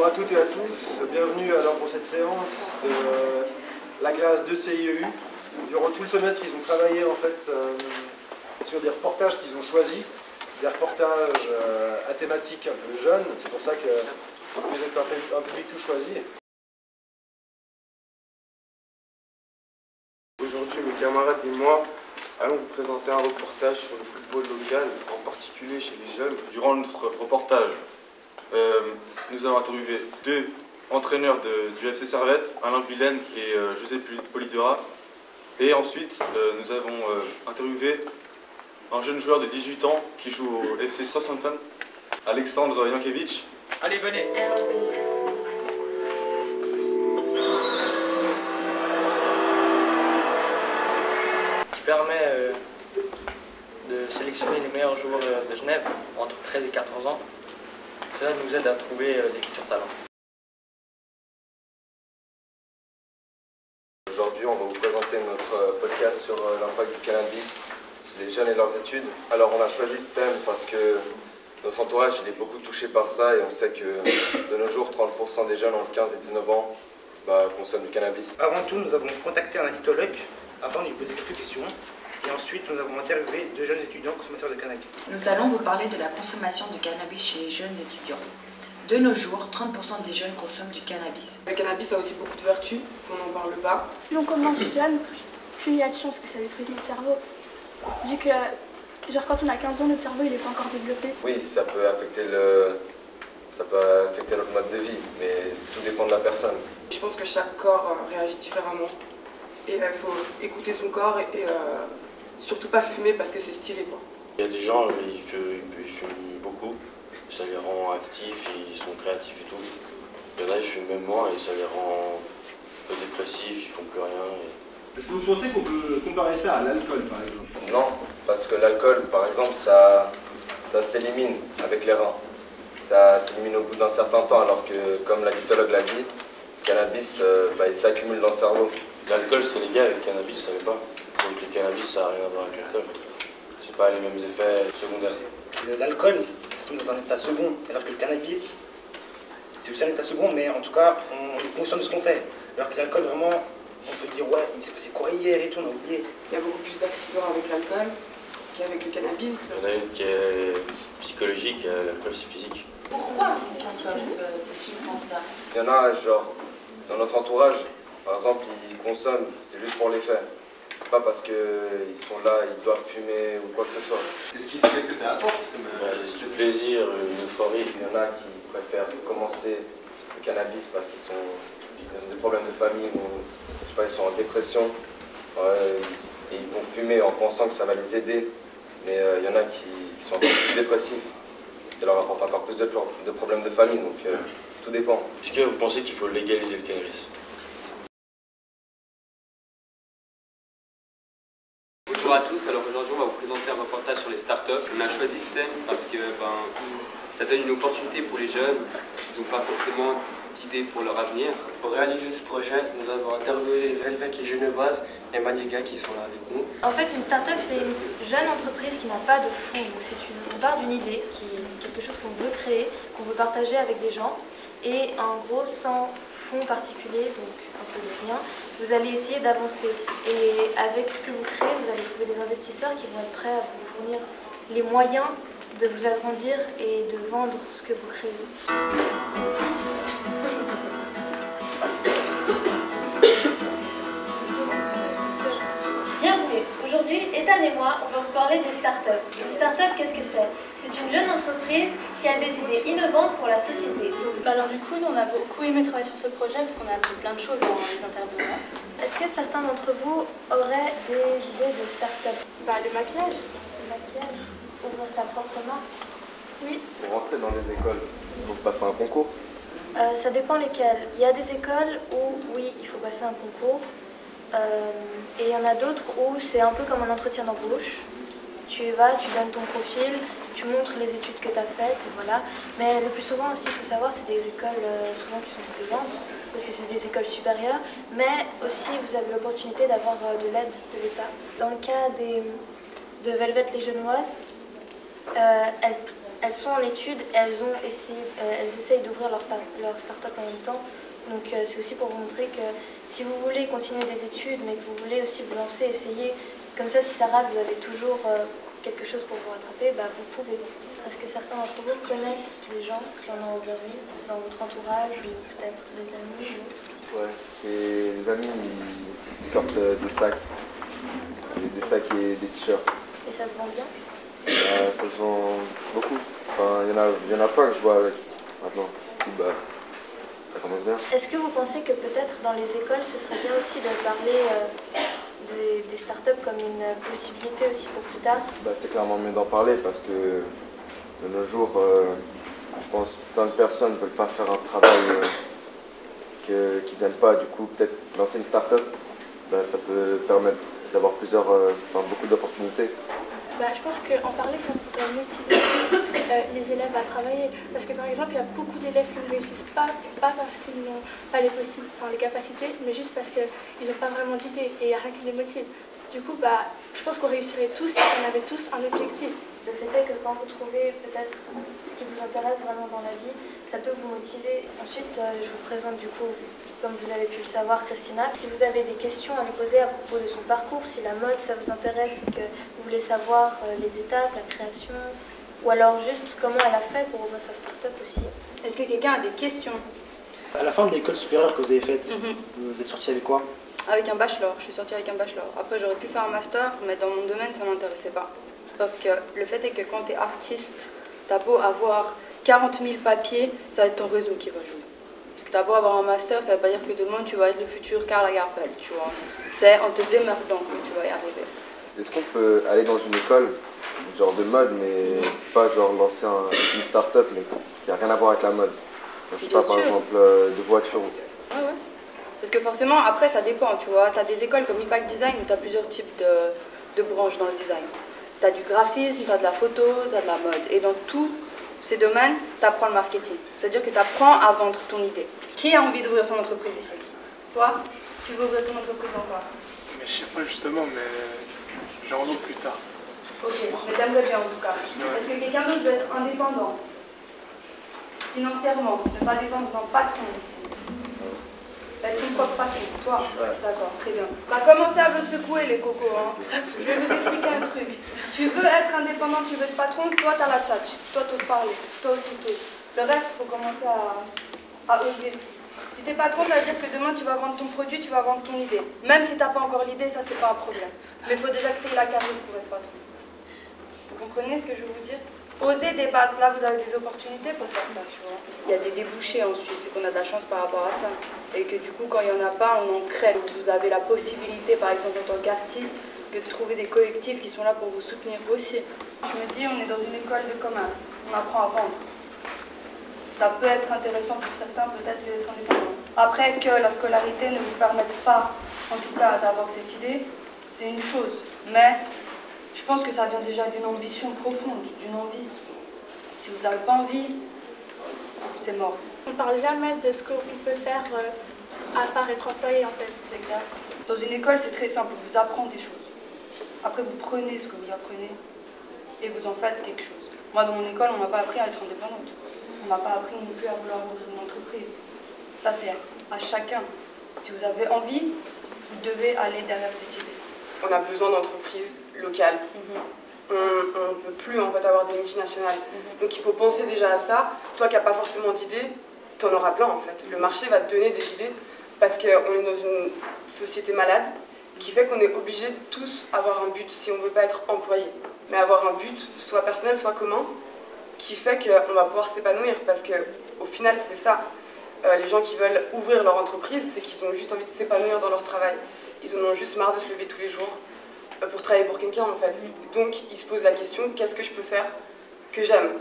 à toutes et à tous, bienvenue alors pour cette séance de la classe de CIEU. Durant tout le semestre, ils ont travaillé en fait sur des reportages qu'ils ont choisis, des reportages à thématique un peu jeune, c'est pour ça que vous êtes un public tout choisi. Aujourd'hui, mes camarades et moi allons vous présenter un reportage sur le football local, en particulier chez les jeunes. Durant notre reportage, nous avons interviewé deux entraîneurs du FC Servette, Alain Guylaine et José Polidera. Et ensuite, nous avons interviewé un jeune joueur de 18 ans qui joue au FC Southampton, Alexandre Jankiewicz. Allez, venez. Qui permet de sélectionner les meilleurs joueurs de Genève entre 13 et 14 ans. Cela nous aide à trouver des futurs talents. Aujourd'hui, on va vous présenter notre podcast sur l'impact du cannabis sur les jeunes et leurs études. Alors, on a choisi ce thème parce que notre entourage il est beaucoup touché par ça et on sait que de nos jours, 30% des jeunes entre 15 et 19 ans consomment du cannabis. Avant tout, nous avons contacté un addictologue afin de lui poser quelques questions. Et ensuite, nous avons interviewé deux jeunes étudiants consommateurs de cannabis. Nous allons vous parler de la consommation de cannabis chez les jeunes étudiants. De nos jours, 30% des jeunes consomment du cannabis. Le cannabis a aussi beaucoup de vertus, qu'on n'en parle pas. Plus on commence jeune, plus il y a de chances que ça détruise notre cerveau. Vu que, quand on a 15 ans, notre cerveau il n'est pas encore développé. Oui, ça peut affecter notre mode de vie, mais tout dépend de la personne. Je pense que chaque corps réagit différemment. Et il faut écouter son corps et surtout pas fumer parce que c'est stylé, quoi. Il y a des gens, ils fument beaucoup, ça les rend actifs, ils sont créatifs et tout. Il y en a, ils fument même moins et ça les rend un peu dépressifs, ils font plus rien. Est-ce que vous pensez qu'on peut comparer ça à l'alcool par exemple? Non, parce que l'alcool, par exemple, ça s'élimine avec les reins. Ça s'élimine au bout d'un certain temps, alors que, comme l'addictologue l'a dit, le cannabis, il s'accumule dans le cerveau. L'alcool c'est légal, le cannabis ça l'est pas. Donc le cannabis ça n'a rien à voir avec l'alcool. C'est pas les mêmes effets secondaires. L'alcool, ça se met dans un état second, alors que le cannabis, c'est aussi un état second, mais en tout cas, on est conscient de ce qu'on fait. Alors que l'alcool, vraiment, on peut dire ouais, mais c'est passé quoi hier et tout, on a oublié. Il y a beaucoup plus d'accidents avec l'alcool qu'avec le cannabis. Il y en a une qui est psychologique, l'alcool c'est physique. Pourquoi on consomme ces substances-là? Il y en a, genre, dans notre entourage, par exemple, ils consomment, c'est juste pour l'effet. C'est pas parce qu'ils sont là, ils doivent fumer ou quoi que ce soit. Qu'est-ce que ça apporte C'est du plaisir, une euphorie. Il y en a qui préfèrent commencer le cannabis parce qu'ils ont des problèmes de famille ou je sais pas, ils sont en dépression. Et ils vont fumer en pensant que ça va les aider. Mais il y en a qui sont encore plus dépressifs. Ça leur apporte encore plus de problèmes de famille, donc tout dépend. Est-ce que vous pensez qu'il faut légaliser le cannabis? Bonjour à tous, alors aujourd'hui on va vous présenter un reportage sur les startups. On a choisi ce thème parce que ça donne une opportunité pour les jeunes qui n'ont pas forcément d'idées pour leur avenir. Pour réaliser ce projet, nous avons interviewé Velvet les Genevoises et Maniga qui sont là avec nous. En fait, une start-up, c'est une jeune entreprise qui n'a pas de fonds. On part d'une idée, quelque chose qu'on veut créer, qu'on veut partager avec des gens. Et en gros, sans fonds particuliers, donc un peu de rien, vous allez essayer d'avancer. Et avec ce que vous créez, vous allez trouver des investisseurs qui vont être prêts à vous fournir les moyens de vous agrandir et de vendre ce que vous créez. Bienvenue. Aujourd'hui, Ethan et moi, on va vous parler des startups. Les startups, qu'est-ce que c'est? C'est une jeune entreprise qui a des idées innovantes pour la société. Alors du coup, nous on a beaucoup aimé travailler sur ce projet parce qu'on a appris plein de choses en les interviewant. Est-ce que certains d'entre vous auraient des idées de start-up? Le maquillage. Le maquillage. Ouvrir sa propre marque. Oui. Pour rentrer dans les écoles, il faut passer un concours. Ça dépend lesquelles. Il y a des écoles où, oui, il faut passer un concours. Et il y en a d'autres où c'est un peu comme un entretien d'embauche. Tu y vas, tu donnes ton profil, tu montres les études que tu as faites, et voilà. Mais le plus souvent aussi, il faut savoir, c'est des écoles souvent qui sont payantes, parce que c'est des écoles supérieures. Mais aussi, vous avez l'opportunité d'avoir de l'aide de l'État. Dans le cas de Velvet les Genevoises, elles sont en études, elles essayent d'ouvrir leur start-up en même temps. Donc c'est aussi pour vous montrer que si vous voulez continuer des études, mais que vous voulez aussi vous lancer, essayer, comme ça si ça rate, vous avez toujours quelque chose pour vous rattraper, bah, vous pouvez. Est-ce que certains d'entre vous connaissent les gens qui en ont aujourd'hui dans votre entourage, ou peut-être des amis ou autres? Ouais, et les amis ils sortent des sacs et des t-shirts. Et ça se vend bien? Ça se vend beaucoup. Enfin, il y en a pas que je vois avec maintenant. Du coup, bah, ça commence bien. Est-ce que vous pensez que peut-être dans les écoles, ce serait bien aussi de parler des startups comme une possibilité aussi pour plus tard? Bah, c'est clairement mieux d'en parler parce que de nos jours, je pense que plein de personnes ne veulent pas faire un travail qu'ils n'aiment pas. Du coup, peut-être lancer une start-up, bah, ça peut permettre d'avoir beaucoup d'opportunités. Bah, je pense qu'en parler, ça pourrait motiver plus les élèves à travailler. Parce que par exemple, il y a beaucoup d'élèves qui ne réussissent pas parce qu'ils n'ont pas les capacités, mais juste parce qu'ils n'ont pas vraiment d'idées et il n'y a rien qui les motive. Du coup, bah, je pense qu'on réussirait tous si on avait tous un objectif. Le fait est que quand vous trouvez peut-être ce qui vous intéresse vraiment dans la vie, ça peut vous motiver. Ensuite, je vous présente du coup, comme vous avez pu le savoir, Christina. Si vous avez des questions à lui poser à propos de son parcours, si la mode ça vous intéresse et que vous voulez savoir les étapes, la création, ou alors juste comment elle a fait pour ouvrir sa start-up aussi. Est-ce que quelqu'un a des questions? À la fin de l'école supérieure que vous avez faite, vous êtes sorti avec quoi? Avec un bachelor, je suis sortie avec un bachelor. Après j'aurais pu faire un master, mais dans mon domaine ça ne m'intéressait pas. Parce que le fait est que quand tu es artiste, tu as beau avoir 40 000 papiers, ça va être ton réseau qui va jouer. Parce que tu as beau avoir un master, ça ne veut pas dire que demain tu vas être le futur Karl Lagerfeld, tu vois. C'est en te démerdant que tu vas y arriver. Est-ce qu'on peut aller dans une école, genre de mode, mais pas genre lancer une start-up, mais qui n'a rien à voir avec la mode? Je sais pas, par exemple, de voitures. Ouais, ouais. Parce que forcément, après, ça dépend, tu vois. Tu as des écoles comme Impact Design où tu as plusieurs types de branches dans le design. Tu as du graphisme, tu as de la photo, tu as de la mode. Et dans tous ces domaines, tu apprends le marketing. C'est-à-dire que tu apprends à vendre ton idée. Qui a envie d'ouvrir son entreprise ici? Toi? Tu veux ouvrir ton entreprise dans quoi? Mais je sais pas justement, mais j'ai envie plus tard. Ok, mais t'aimerais bien en tout cas. Est-ce que quelqu'un d'autre veut être indépendant? Financièrement, ne pas dépendre d'un patron. Être une propre patron. Toi? D'accord, très bien. Bah commencez à vous secouer les cocos. Hein. Je vais vous expliquer un truc. Tu veux être indépendant, tu veux être patron, toi t'as la tchatch. Toi t'oses parler. Toi aussi t'oses. Le reste, il faut commencer à oser. Si t'es patron, ça veut dire que demain tu vas vendre ton produit, tu vas vendre ton idée. Même si t'as pas encore l'idée, ça c'est pas un problème. Mais il faut déjà que tu aies la carrière pour être patron. Vous comprenez ce que je veux vous dire? Osez débattre, là vous avez des opportunités pour faire ça, tu vois. Il y a des débouchés en Suisse, c'est qu'on a de la chance par rapport à ça. Et que du coup, quand il n'y en a pas, on en crée. Vous avez la possibilité, par exemple en tant qu'artiste, de trouver des collectifs qui sont là pour vous soutenir aussi. Je me dis, on est dans une école de commerce, on apprend à vendre. Ça peut être intéressant pour certains, peut-être d'être indépendant. Après que la scolarité ne vous permette pas, en tout cas, d'avoir cette idée, c'est une chose. Mais je pense que ça vient déjà d'une ambition profonde, d'une envie. Si vous n'avez pas envie, c'est mort. On ne parle jamais de ce qu'on peut faire à part être employé en fait. C'est clair. Dans une école, c'est très simple, on vous apprend des choses. Après, vous prenez ce que vous apprenez et vous en faites quelque chose. Moi, dans mon école, on ne m'a pas appris à être indépendante. On ne m'a pas appris non plus à vouloir ouvrir une entreprise. Ça, c'est à chacun. Si vous avez envie, vous devez aller derrière cette idée. On a besoin d'entreprises locales. On ne peut plus en fait avoir des multinationales. Donc il faut penser déjà à ça. Toi qui n'as pas forcément d'idées, tu en auras plein en fait. Le marché va te donner des idées parce qu'on est dans une société malade qui fait qu'on est obligé de tous avoir un but si on ne veut pas être employé. Mais avoir un but, soit personnel, soit commun, qui fait qu'on va pouvoir s'épanouir parce qu'au final c'est ça. Les gens qui veulent ouvrir leur entreprise, c'est qu'ils ont juste envie de s'épanouir dans leur travail. Ils en ont juste marre de se lever tous les jours pour travailler pour quelqu'un en fait. Donc ils se posent la question, qu'est-ce que je peux faire que j'aime?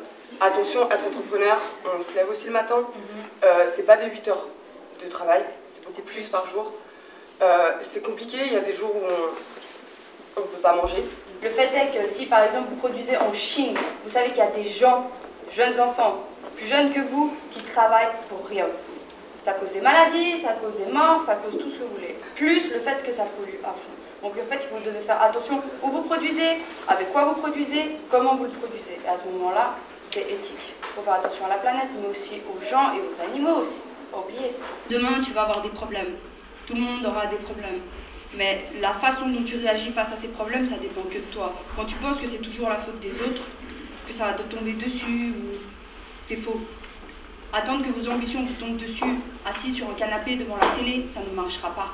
Attention, être entrepreneur, on se lève aussi le matin, c'est pas des 8 heures de travail, c'est beaucoup plus par jour. C'est compliqué, il y a des jours où on ne peut pas manger. Le fait est que si par exemple vous produisez en Chine, vous savez qu'il y a des gens, jeunes enfants, plus jeunes que vous, qui travaillent pour rien. Ça cause des maladies, ça cause des morts, ça cause tout ce que vous voulez. Plus le fait que ça pollue à fond. Donc en fait, vous devez faire attention où vous produisez, avec quoi vous produisez, comment vous le produisez. Et à ce moment-là, c'est éthique. Il faut faire attention à la planète, mais aussi aux gens et aux animaux aussi. Pas oublier. Demain, tu vas avoir des problèmes. Tout le monde aura des problèmes. Mais la façon dont tu réagis face à ces problèmes, ça dépend que de toi. Quand tu penses que c'est toujours la faute des autres, que ça va te tomber dessus, c'est faux. Attendre que vos ambitions vous tombent dessus, assis sur un canapé devant la télé, ça ne marchera pas.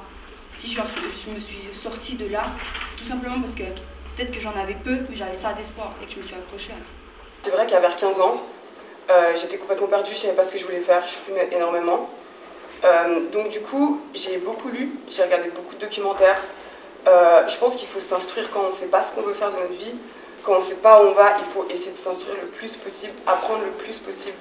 Si je me suis sortie de là, c'est tout simplement parce que peut-être que j'en avais peu, mais j'avais ça d'espoir et que je me suis accrochée à ça. C'est vrai qu'à vers 15 ans, j'étais complètement perdue, je ne savais pas ce que je voulais faire, je fumais énormément. Donc du coup, j'ai beaucoup lu, j'ai regardé beaucoup de documentaires. Je pense qu'il faut s'instruire quand on ne sait pas ce qu'on veut faire de notre vie. Quand on ne sait pas où on va, il faut essayer de s'instruire le plus possible, apprendre le plus possible.